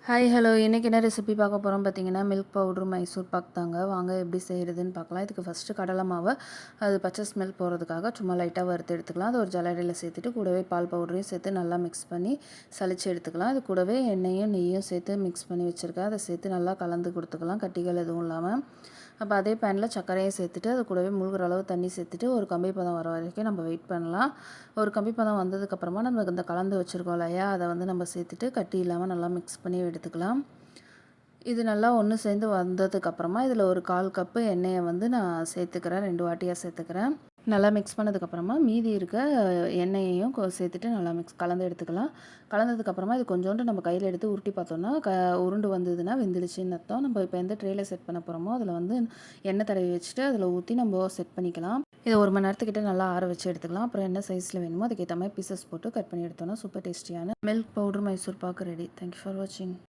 Hi hello இன்றைக்கி என்ன recipe பார்க்க போகிறோம் பார்த்தீங்கன்னா மில்க் பவுட்ரு மைசூர் பாக் தாங்க. வாங்க எப்படி செய்கிறதுன்னு பார்க்கலாம். இதுக்கு ஃபஸ்ட்டு கடலை மாவை அது பச்சை ஸ்மெல் போகிறதுக்காக சும்மா லைட்டாக வறுத்து எடுத்துக்கலாம். அது ஒரு ஜல்லடையில் சேர்த்துட்டு கூடவே பால் பவுடரையும் சேர்த்து நல்லா மிக்ஸ் பண்ணி சலிச்சு எடுத்துக்கலாம். அது கூடவே எண்ணெயும் நெய்யும் சேர்த்து மிக்ஸ் பண்ணி வச்சுருக்கேன். அதை சேர்த்து நல்லா கலந்து கொடுத்துக்கலாம், கட்டிகள் எதுவும் இல்லாமல். அப்போ அதே பேனில் சர்க்கரையை சேர்த்துட்டு அது கூடவே முழுகிற அளவு தண்ணி சேர்த்துட்டு ஒரு கம்பி பதம் வர வரைக்கும் நம்ம வெயிட் பண்ணலாம். ஒரு கம்பி பதம் வந்ததுக்கப்புறமா நம்ம இந்த கலந்து வச்சுருக்கோம் இல்லையா, அதை நம்ம சேர்த்துட்டு கட்டி இல்லாமல் நல்லா மிக்ஸ் பண்ணி எடுத்துக்கலாம். இது நல்லா ஒன்று சேர்ந்து வந்ததுக்கப்புறமா இதில் ஒரு 1/4 கப்பு எண்ணெயை நான் சேர்த்துக்கிறேன். 2 வாட்டியாக சேர்த்துக்கிறேன். நல்லா மிக்ஸ் பண்ணதுக்கப்புறமா மீதி இருக்க எண்ணெயையும் சேர்த்துட்டு நல்லா கலந்து எடுத்துக்கலாம். கலந்ததுக்கப்புறமா இது கொஞ்சோண்டு நம்ம கையில் எடுத்து உருட்டி பார்த்தோன்னா உருண்டு வந்ததுன்னா வெந்துடுச்சின்னு அர்த்தம். நம்ம இப்போ எந்த ட்ரேயில் செட் பண்ண போகிறோமோ அதில் எண்ணெய் தடவி வச்சுட்டு அதில் ஊற்றி நம்ம செட் பண்ணிக்கலாம். இதை 1 மணி நேரத்துக்கிட்ட நல்லா ஆற வச்சு எடுத்துக்கலாம். அப்புறம் என்ன சைஸில் வேணுமோ அதுக்கேற்ற மாதிரி பீசஸ் போட்டு கட் பண்ணி எடுத்தோன்னா சூப்பர் டேஸ்டியான milk powder Mysore pak ready. Thank you for வாட்சிங்.